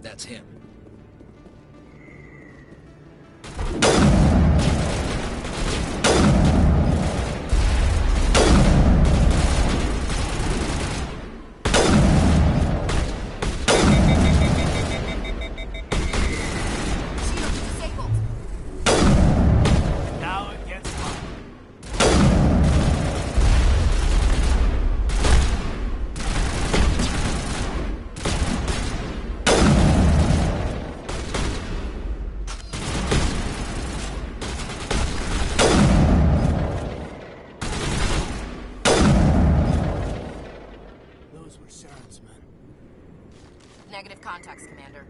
That's him. Now it gets fun. Those were Sharon's men. Negative contacts, Commander.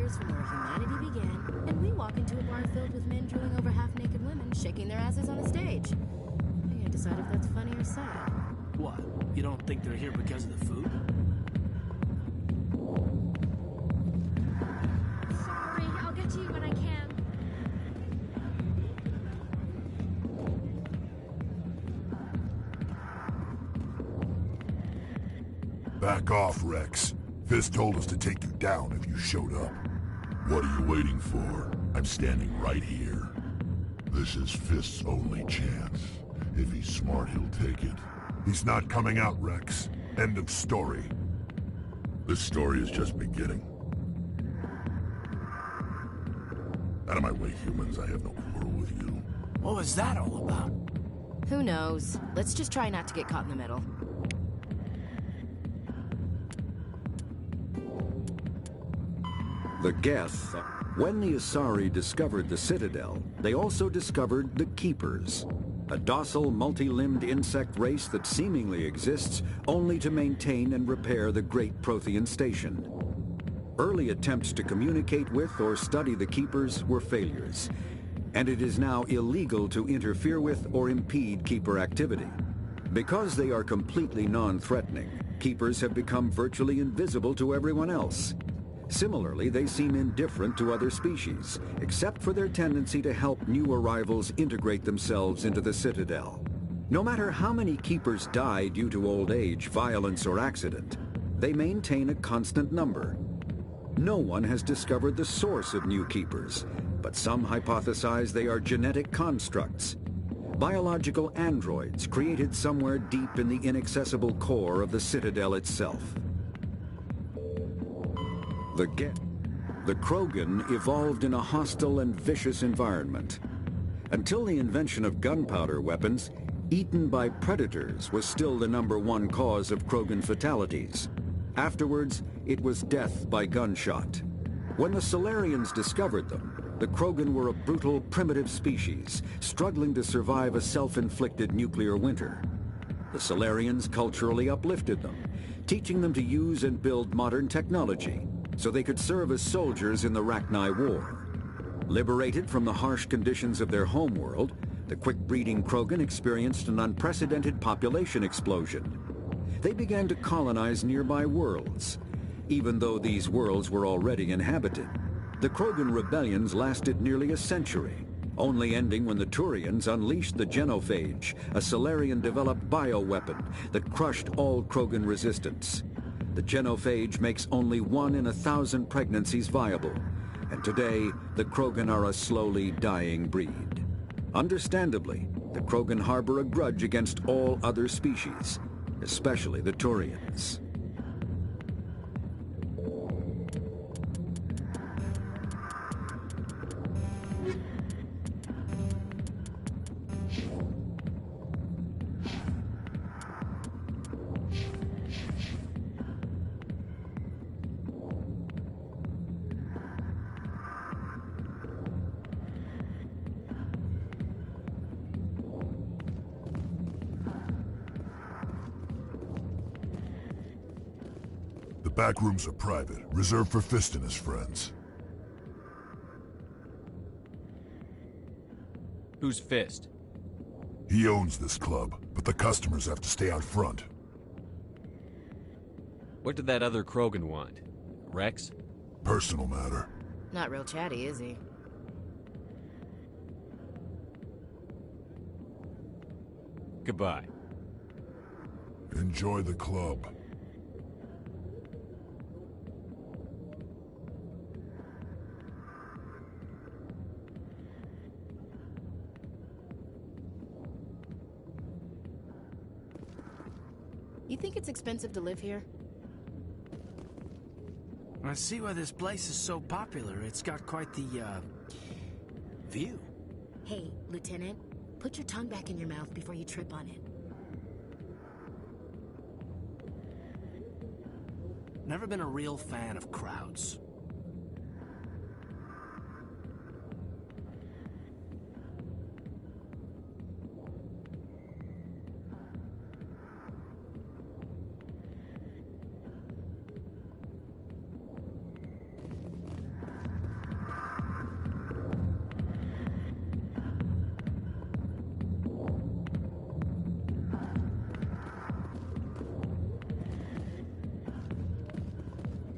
From where humanity began, and we walk into a bar filled with men drooling over half-naked women, shaking their asses on a stage. I can't decide if that's funny or sad. What? You don't think they're here because of the food? Sorry, I'll get to you when I can. Back off, Rex. Fist told us to take you down if you showed up. What are you waiting for? I'm standing right here. This is Fist's only chance. If he's smart, he'll take it. He's not coming out, Rex. End of story. This story is just beginning. Out of my way, humans. I have no quarrel with you. What was that all about? Who knows? Let's just try not to get caught in the middle. The Geth. When the Asari discovered the Citadel, they also discovered the Keepers, a docile, multi-limbed insect race that seemingly exists only to maintain and repair the Great Prothean Station. Early attempts to communicate with or study the Keepers were failures, and it is now illegal to interfere with or impede Keeper activity. Because they are completely non-threatening, Keepers have become virtually invisible to everyone else. Similarly, they seem indifferent to other species, except for their tendency to help new arrivals integrate themselves into the Citadel. No matter how many Keepers die due to old age, violence, or accident, they maintain a constant number. No one has discovered the source of new Keepers, but some hypothesize they are genetic constructs, biological androids created somewhere deep in the inaccessible core of the Citadel itself. The Krogan evolved in a hostile and vicious environment. Until the invention of gunpowder weapons, eaten by predators was still the #1 cause of Krogan fatalities. Afterwards, it was death by gunshot. When the Salarians discovered them, the Krogan were a brutal, primitive species, struggling to survive a self-inflicted nuclear winter. The Salarians culturally uplifted them, teaching them to use and build modern technology, so they could serve as soldiers in the Rachni War. Liberated from the harsh conditions of their homeworld, the quick-breeding Krogan experienced an unprecedented population explosion. They began to colonize nearby worlds. Even though these worlds were already inhabited, the Krogan rebellions lasted nearly a century, only ending when the Turians unleashed the Genophage, a Salarian-developed bioweapon that crushed all Krogan resistance. The Genophage makes only 1 in 1,000 pregnancies viable, and today, the Krogan are a slowly dying breed. Understandably, the Krogan harbor a grudge against all other species, especially the Turians. The back rooms are private, reserved for Fist and his friends. Who's Fist? He owns this club, but the customers have to stay out front. What did that other Krogan want? Rex? Personal matter. Not real chatty, is he? Goodbye. Enjoy the club. You think it's expensive to live here? I see why this place is so popular. It's got quite the, view. Hey, Lieutenant, put your tongue back in your mouth before you trip on it. Never been a real fan of crowds.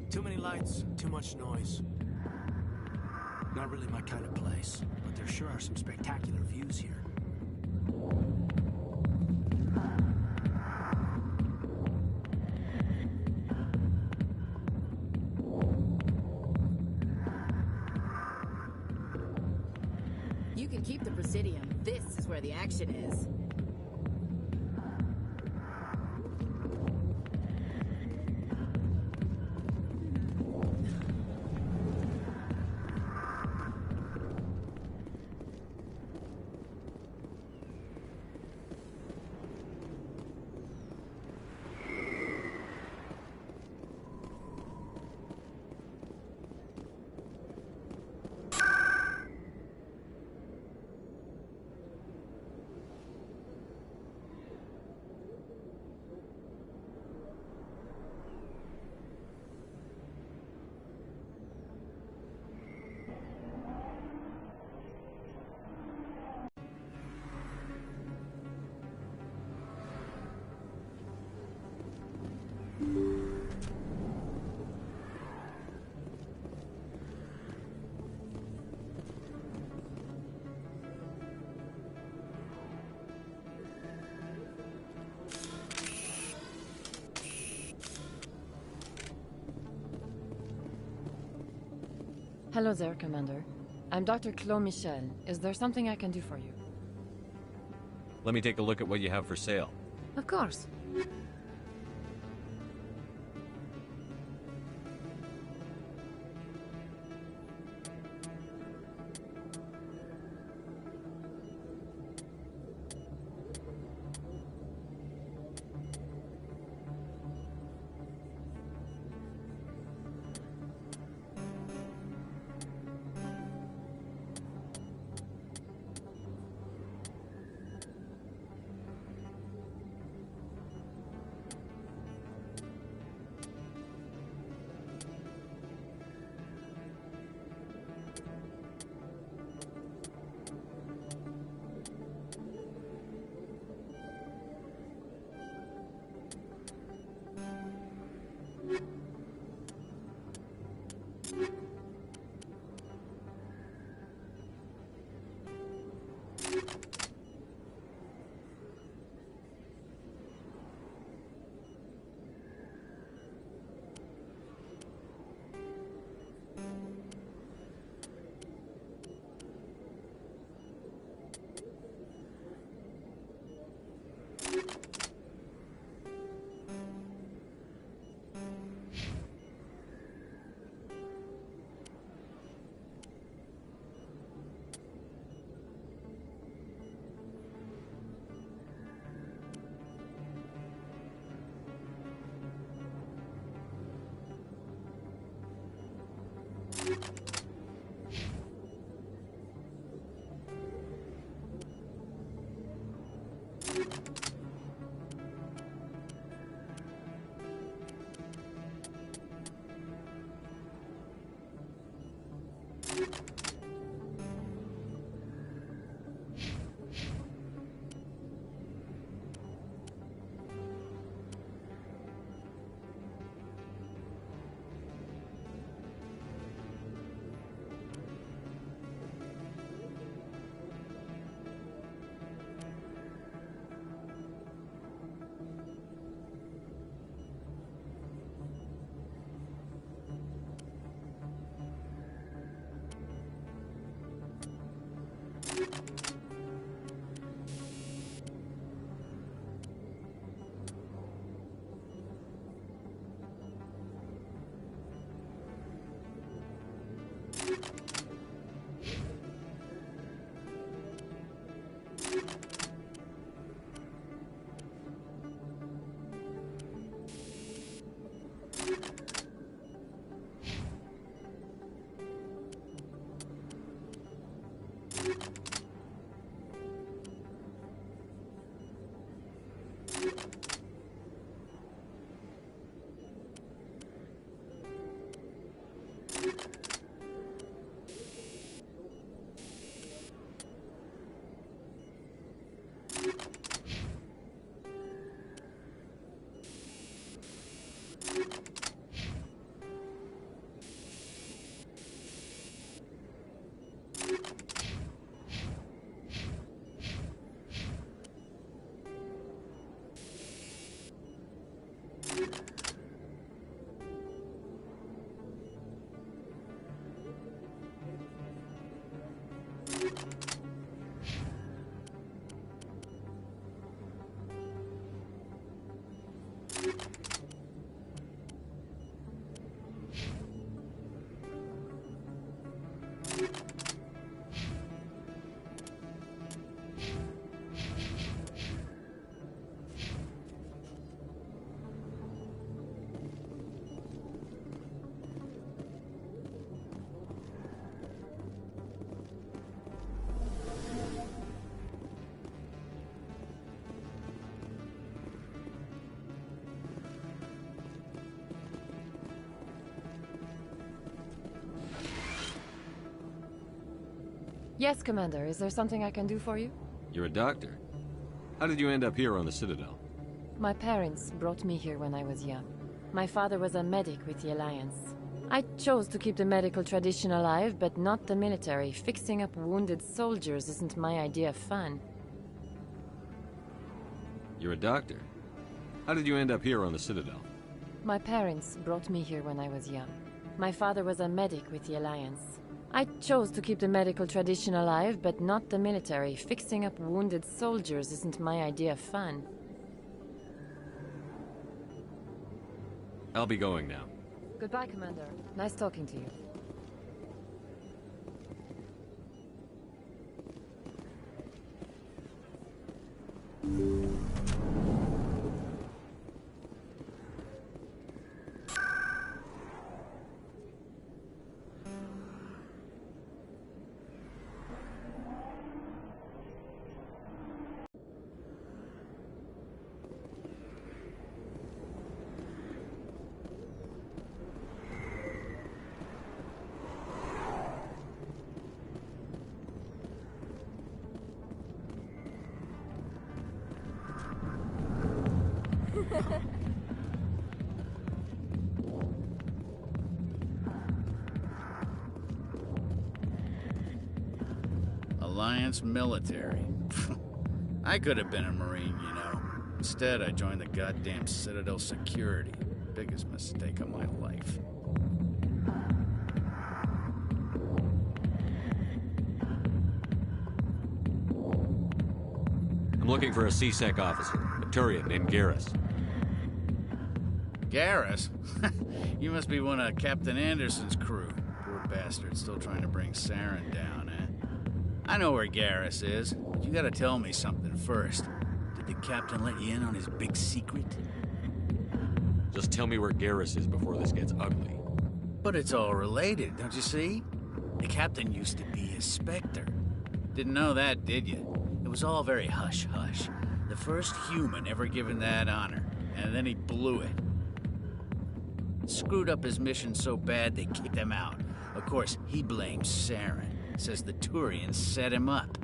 Too many lights, too much noise. Not really my kind of place, but there sure are some spectacular views here. You can keep the Presidium. This is where the action is. Hello there, Commander. I'm Dr. Claude Michel. Is there something I can do for you? Let me take a look at what you have for sale. Of course. Yes, Commander. Is there something I can do for you? You're a doctor. How did you end up here on the Citadel? My parents brought me here when I was young. My father was a medic with the Alliance. I chose to keep the medical tradition alive, but not the military. Fixing up wounded soldiers isn't my idea of fun. You're a doctor. How did you end up here on the Citadel? My parents brought me here when I was young. My father was a medic with the Alliance. I chose to keep the medical tradition alive, but not the military. Fixing up wounded soldiers isn't my idea of fun. I'll be going now. Goodbye, Commander. Nice talking to you. Alliance military. I could have been a Marine, you know. Instead, I joined the goddamn Citadel Security. Biggest mistake of my life. I'm looking for a C-Sec officer, a Turian named Garrus. Garrus? You must be one of Captain Anderson's crew. Poor bastard, still trying to bring Saren down, eh? I know where Garrus is, but you gotta tell me something first. Did the captain let you in on his big secret? Just tell me where Garrus is before this gets ugly. But it's all related, don't you see? The captain used to be a Spectre. Didn't know that, did you? It was all very hush-hush. The first human ever given that honor, and then he blew it. Screwed up his mission so bad they kicked him out. Of course, he blames Saren. Says the Turians set him up.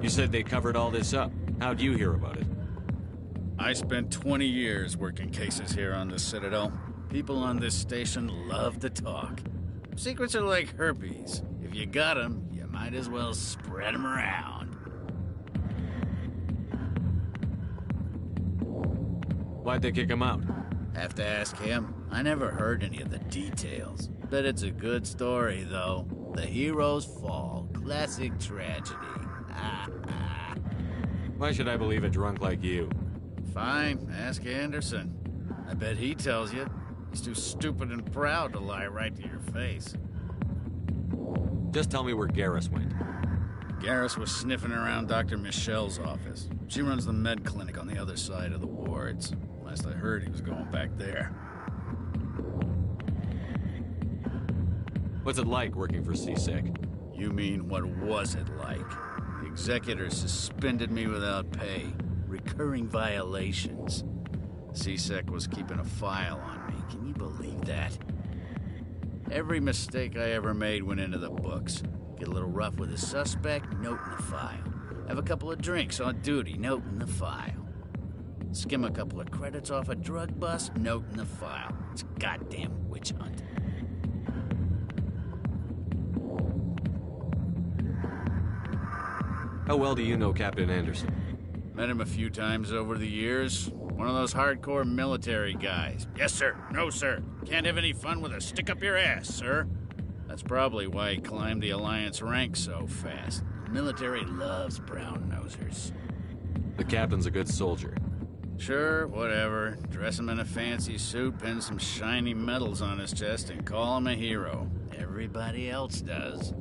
You said they covered all this up. How'd you hear about it? I spent 20 years working cases here on the Citadel. People on this station love to talk. Secrets are like herpes. If you got them, you might as well spread them around. Why'd they kick him out? Have to ask him. I never heard any of the details. Bet it's a good story, though. The heroes fall. Classic tragedy. Why should I believe a drunk like you? Fine, ask Anderson. I bet he tells you. He's too stupid and proud to lie right to your face. Just tell me where Garrus went. Garrus was sniffing around Dr. Michelle's office. She runs the med clinic on the other side of the wards. Last I heard, he was going back there. What's it like working for C-Sec? You mean, what was it like? The executors suspended me without pay. Recurring violations. C-Sec was keeping a file on me. Can you believe that? Every mistake I ever made went into the books. Get a little rough with a suspect, note in the file. Have a couple of drinks on duty, note in the file. Skim a couple of credits off a drug bust, note in the file. It's a goddamn witch hunt. How well do you know Captain Anderson? Met him a few times over the years. One of those hardcore military guys. Yes, sir. No, sir. Can't have any fun with a stick up your ass, sir. That's probably why he climbed the Alliance ranks so fast. The military loves brown-nosers. The captain's a good soldier. Sure, whatever. Dress him in a fancy suit, pin some shiny medals on his chest, and call him a hero. Everybody else does.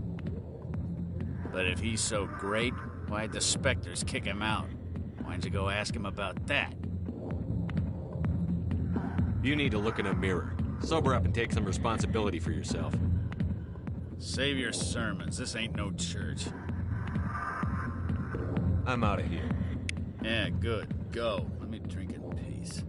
But if he's so great, why'd the Spectres kick him out? Why'd you go ask him about that? You need to look in a mirror. Sober up and take some responsibility for yourself. Save your sermons. This ain't no church. I'm out of here. Yeah, good. Go. Let me drink in peace.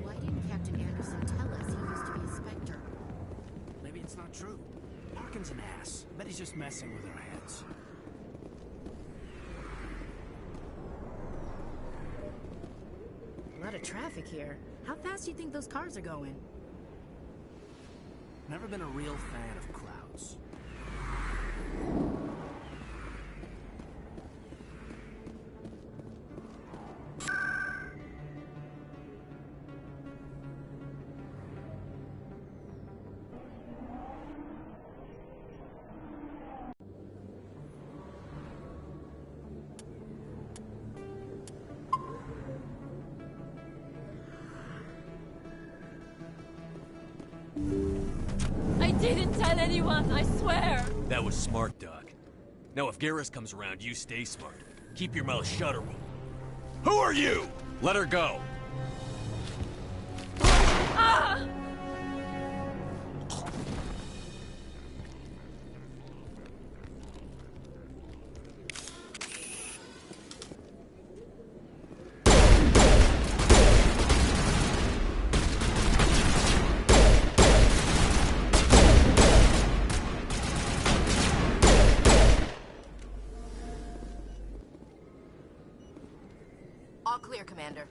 Why didn't Captain Anderson tell us he used to be a Spectre? Maybe it's not true. Harkin's an ass. Bet he's just messing with our heads. traffic here. How fast do you think those cars are going? Never been a real fan of crowds. I didn't tell anyone, I swear! That was smart, Doc. Now if Garrus comes around, you stay smart. Keep your mouth shut or we'll... Who are you? Let her go. Ah! All clear, Commander.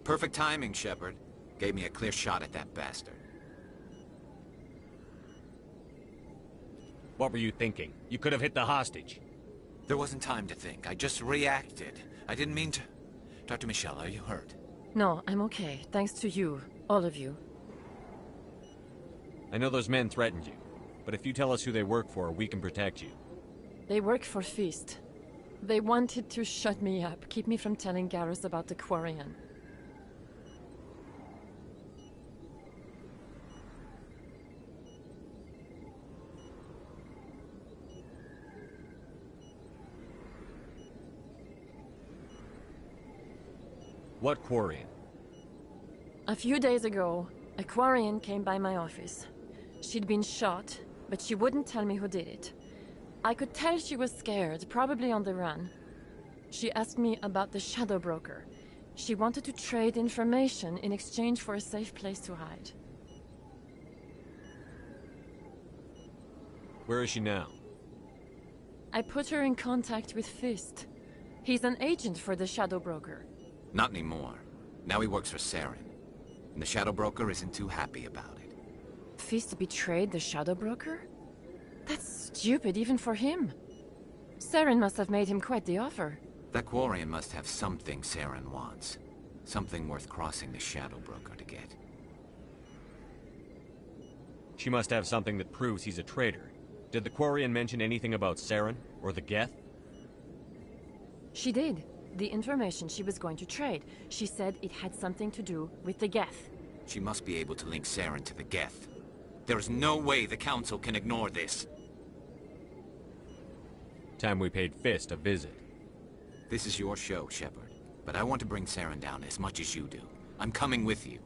Perfect timing, Shepard. Gave me a clear shot at that bastard. What were you thinking? You could have hit the hostage. There wasn't time to think. I just reacted. I didn't mean to... Dr. Michelle, are you hurt? No, I'm okay. Thanks to you. All of you. I know those men threatened you, but if you tell us who they work for, we can protect you. They work for Feast. They wanted to shut me up, keep me from telling Garrus about the Quarian. What Quarian? A few days ago, a Quarian came by my office. She'd been shot, but she wouldn't tell me who did it. I could tell she was scared, probably on the run. She asked me about the Shadow Broker. She wanted to trade information in exchange for a safe place to hide. Where is she now? I put her in contact with Fist. He's an agent for the Shadow Broker. Not anymore. Now he works for Saren. And the Shadow Broker isn't too happy about it. Fist betrayed the Shadow Broker? That's stupid even for him. Saren must have made him quite the offer. That Quarian must have something Saren wants. Something worth crossing the Shadow Broker to get. She must have something that proves he's a traitor. Did the Quarian mention anything about Saren or the Geth? She did. The information she was going to trade. She said it had something to do with the Geth. She must be able to link Saren to the Geth. There is no way the Council can ignore this. Time we paid Fist a visit. This is your show, Shepard. But I want to bring Saren down as much as you do. I'm coming with you.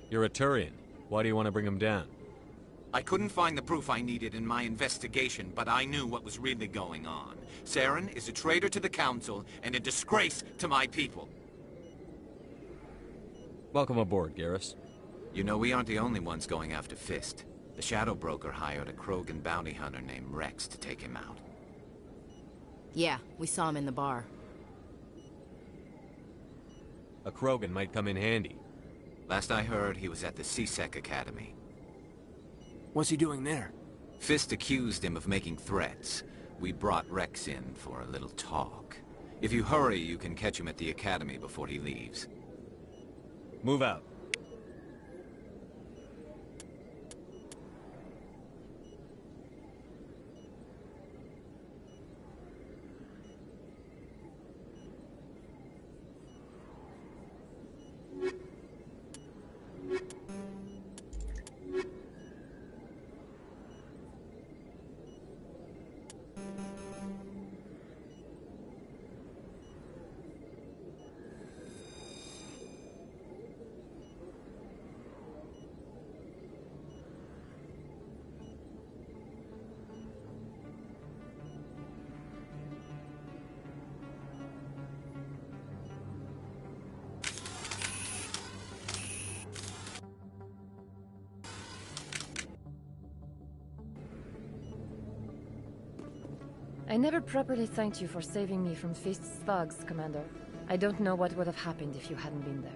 You're a Turian. Why do you want to bring him down? I couldn't find the proof I needed in my investigation, but I knew what was really going on. Saren is a traitor to the Council and a disgrace to my people. Welcome aboard, Garrus. You know, we aren't the only ones going after Fist. The Shadow Broker hired a Krogan bounty hunter named Rex to take him out. Yeah, we saw him in the bar. A Krogan might come in handy. Last I heard, he was at the C-Sec Academy. What's he doing there? Fist accused him of making threats. We brought Rex in for a little talk. If you hurry, you can catch him at the Academy before he leaves. Move out. I never properly thanked you for saving me from Fist's thugs, Commander. I don't know what would have happened if you hadn't been there.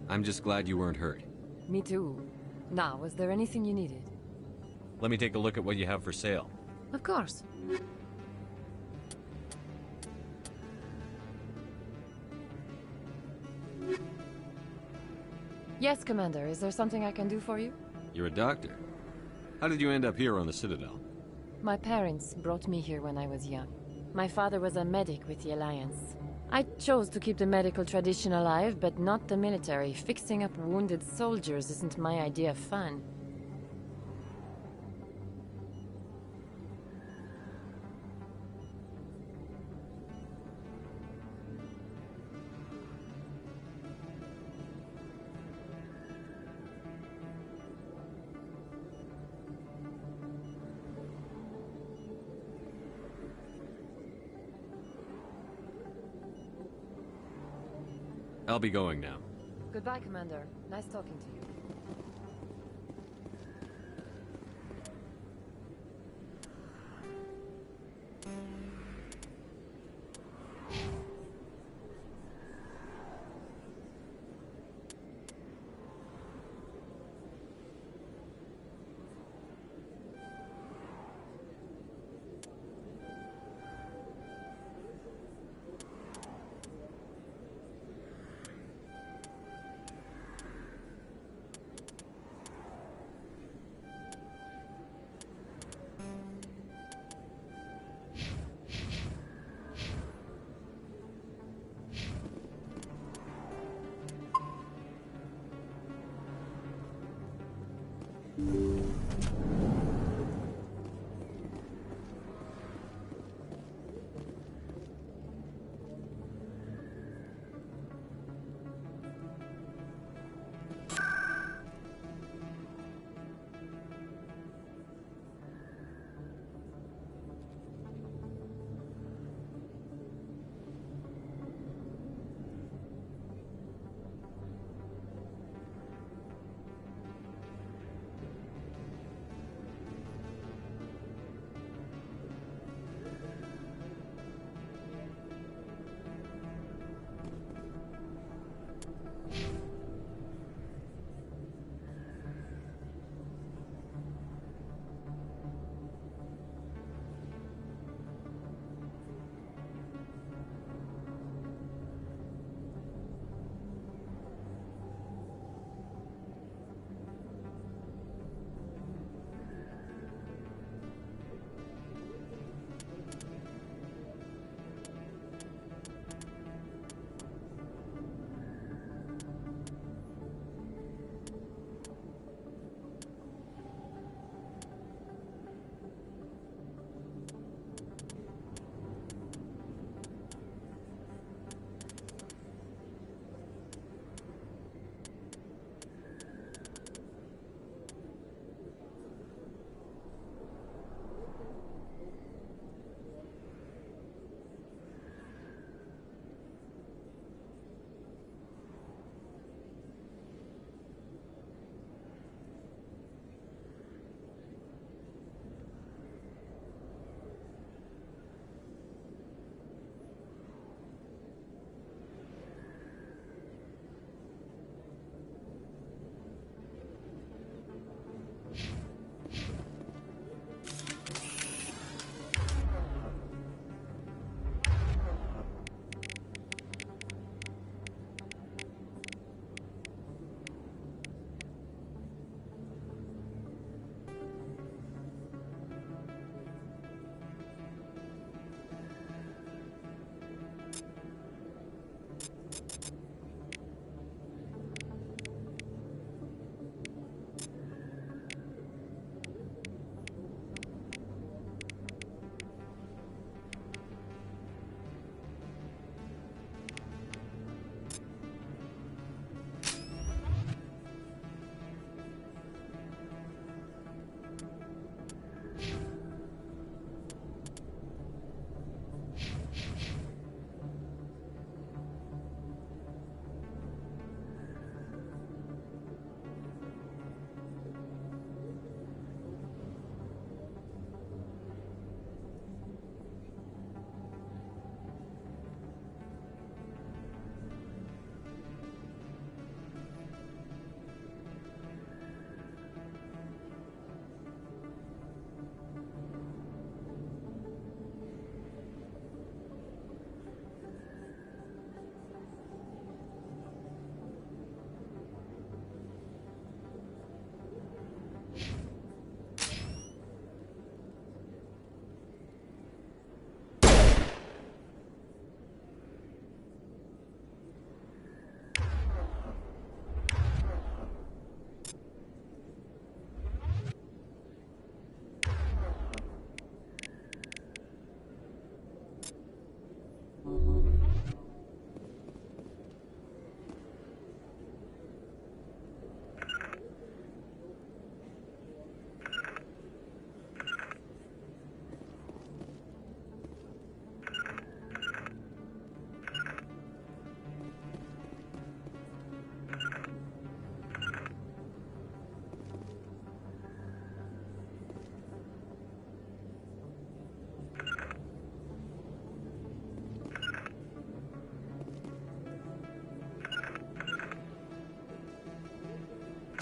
I'm just glad you weren't hurt. Me too. Now, was there anything you needed? Let me take a look at what you have for sale. Of course. Yes, Commander. Is there something I can do for you? You're a doctor. How did you end up here on the Citadel? My parents brought me here when I was young. My father was a medic with the Alliance. I chose to keep the medical tradition alive, but not the military. Fixing up wounded soldiers isn't my idea of fun. I'll be going now. Goodbye, Commander. Nice talking to you.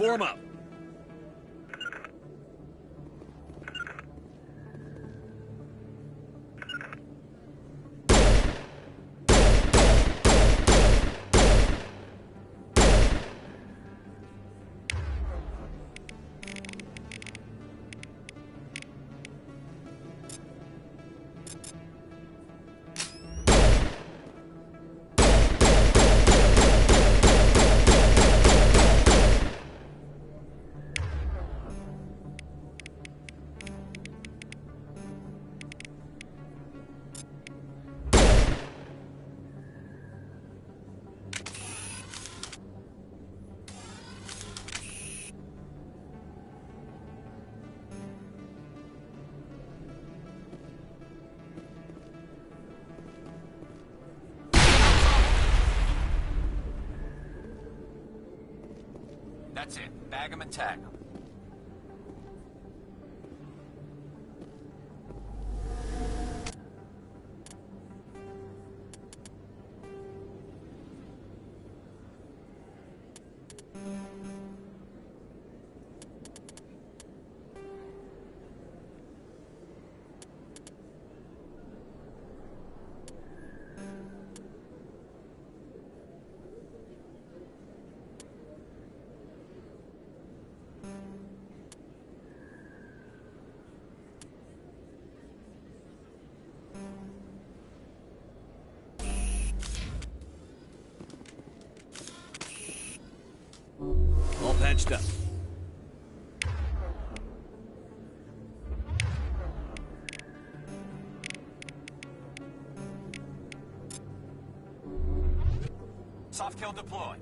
Form up. That's it. Bag 'em and tag 'em. All patched up. Soft kill deployed.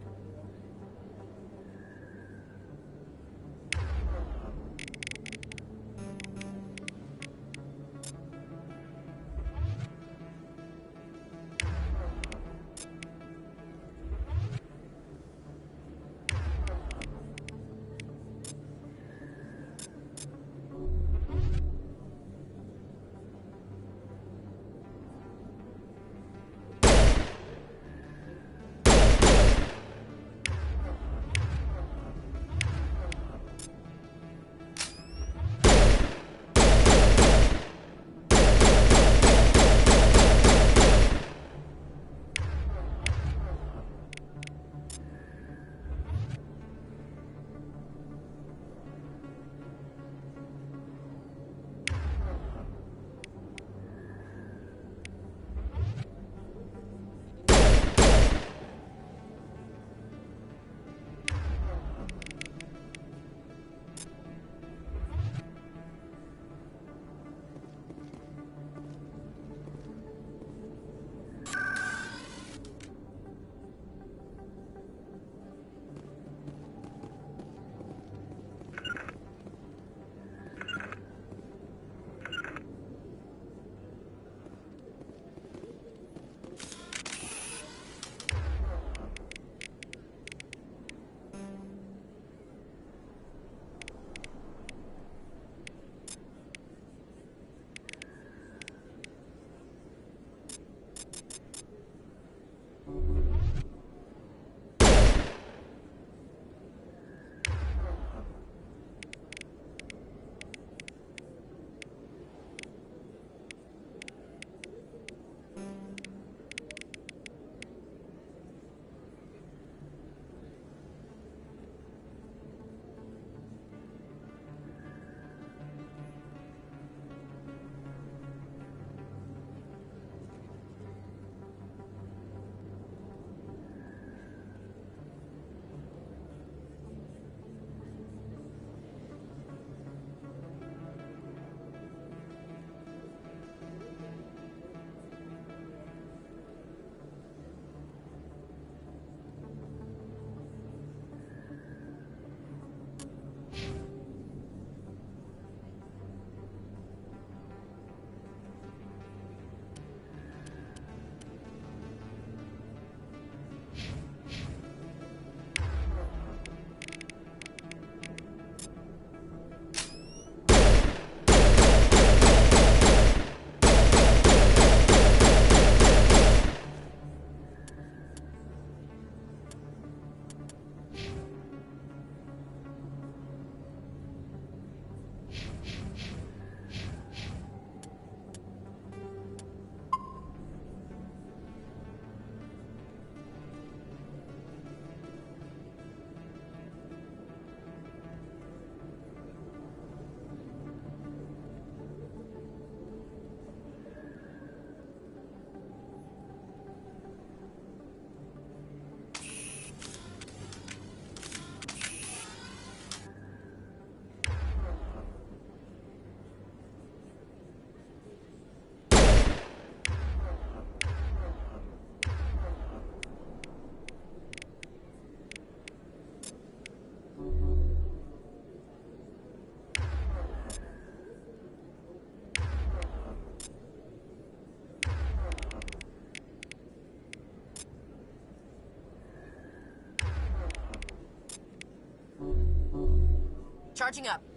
Charging up.